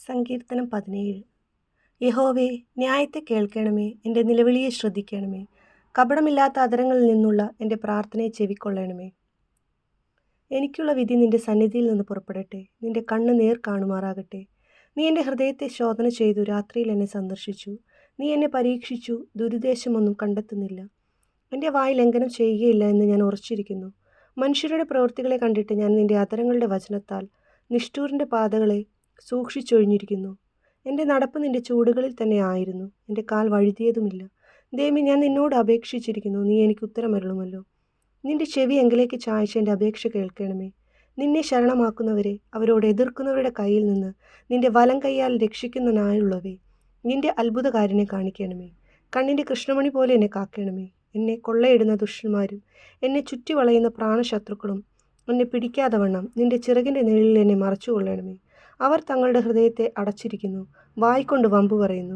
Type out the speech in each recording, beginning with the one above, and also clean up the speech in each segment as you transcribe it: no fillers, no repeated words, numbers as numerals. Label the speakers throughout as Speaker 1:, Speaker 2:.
Speaker 1: സങ്കീർത്തനം 17. യഹോവേ, ന്യായത്തെ കേൾക്കണമേ, എൻ്റെ നിലവിളിയെ ശ്രദ്ധിക്കണമേ. കപടമില്ലാത്ത അധരങ്ങളിൽ നിന്നുള്ള എൻ്റെ പ്രാർത്ഥനയെ ചെവിക്കൊള്ളണമേ. എനിക്കുള്ള വിധി നിന്റെ സന്നിധിയിൽ നിന്ന് പുറപ്പെടട്ടെ. നിന്റെ കണ്ണ് നേർ കാണുമാറാകട്ടെ. നീ എൻ്റെ ഹൃദയത്തെ ശോധന ചെയ്തു രാത്രിയിൽ എന്നെ സന്ദർശിച്ചു. നീ എന്നെ പരീക്ഷിച്ചു, ദുരുദ്ദേശമൊന്നും കണ്ടെത്തുന്നില്ല. എൻ്റെ വായിൽ ലംഘനം ചെയ്യുകയില്ല എന്ന് ഞാൻ ഉറച്ചിരിക്കുന്നു. മനുഷ്യരുടെ പ്രവൃത്തികളെ കണ്ടിട്ട് ഞാൻ നിന്റെ അധരങ്ങളുടെ വചനത്താൽ നിഷ്ഠൂരൻ്റെ പാതകളെ സൂക്ഷിച്ചൊഴിഞ്ഞിരിക്കുന്നു. എൻ്റെ നടപ്പ് നിന്റെ ചൂടുകളിൽ തന്നെ ആയിരുന്നു. എൻ്റെ കാൽ വഴുതിയതുമില്ല. ദൈവമേ, ഞാൻ നിന്നോട് അപേക്ഷിച്ചിരിക്കുന്നു, നീ എനിക്ക് ഉത്തരമരുളുമല്ലോ. നിന്റെ ചെവി എങ്കിലേക്ക് ചായച്ച് എൻ്റെ അപേക്ഷ കേൾക്കണമേ. നിന്നെ ശരണമാക്കുന്നവരെ, അവരോട് എതിർക്കുന്നവരുടെ കയ്യിൽ നിന്ന് നിന്റെ വലം കൈയാൽ രക്ഷിക്കുന്നതിനായുള്ളവേ, നിന്റെ അത്ഭുതകാര്യനെ കാണിക്കണമേ. കണ്ണിൻ്റെ കൃഷ്ണമണി പോലെ എന്നെ കാക്കണമേ. എന്നെ കൊള്ളയിടുന്ന ദുഷ്ടന്മാരും എന്നെ ചുറ്റി വളയുന്ന പ്രാണശത്രുക്കളും എന്നെ പിടിക്കാതെ വണ്ണം നിന്റെ ചിറകിൻ്റെ നിഴലിൽ എന്നെ മറച്ചുകൊള്ളണമേ. അവർ തങ്ങളുടെ ഹൃദയത്തെ അടച്ചിരിക്കുന്നു, വായ്കൊണ്ട് വമ്പു പറയുന്നു.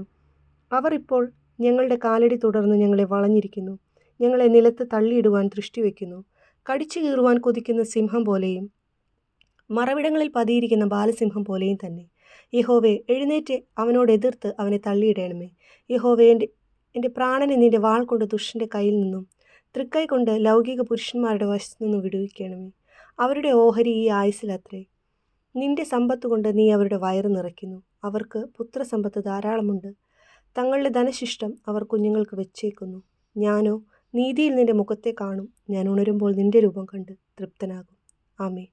Speaker 1: അവർ ഇപ്പോൾ ഞങ്ങളുടെ കാലടി തുടർന്ന് ഞങ്ങളെ വളഞ്ഞിരിക്കുന്നു. ഞങ്ങളെ നിലത്ത് തള്ളിയിടുവാൻ ദൃഷ്ടിവെക്കുന്നു. കടിച്ചു കീറുവാൻ കൊതിക്കുന്ന സിംഹം പോലെയും മറവിടങ്ങളിൽ പതിയിരിക്കുന്ന ബാലസിംഹം പോലെയും തന്നെ. യഹോവേ, എഴുന്നേറ്റ് അവനോട് എതിർത്ത് അവനെ തള്ളിയിടണമേ. യഹോവേ, എൻ്റെ പ്രാണനെ നിന്റെ വാൾ കൊണ്ട് ദുഷ്ടൻ്റെ കയ്യിൽ നിന്നും തൃക്കൈ കൊണ്ട് ലൗകിക പുരുഷന്മാരുടെ വശത്തു നിന്നും വിടുവിക്കണമേ. അവരുടെ ഓഹരി ഈ ആയുസ്സിലത്രേ. നിന്റെ സമ്പത്ത് കൊണ്ട് നീ അവരുടെ വയറ് നിറയ്ക്കുന്നു. അവർക്ക് പുത്രസമ്പത്ത് ധാരാളമുണ്ട്. തങ്ങളുടെ ധനശിഷ്ടം അവർ കുഞ്ഞുങ്ങൾക്ക് വെച്ചേക്കുന്നു. ഞാനോ നീതിയിൽ നിന്റെ മുഖത്തെ കാണും. ഞാൻ ഉണരുമ്പോൾ നിന്റെ രൂപം കണ്ട് തൃപ്തനാകും. ആമേൻ.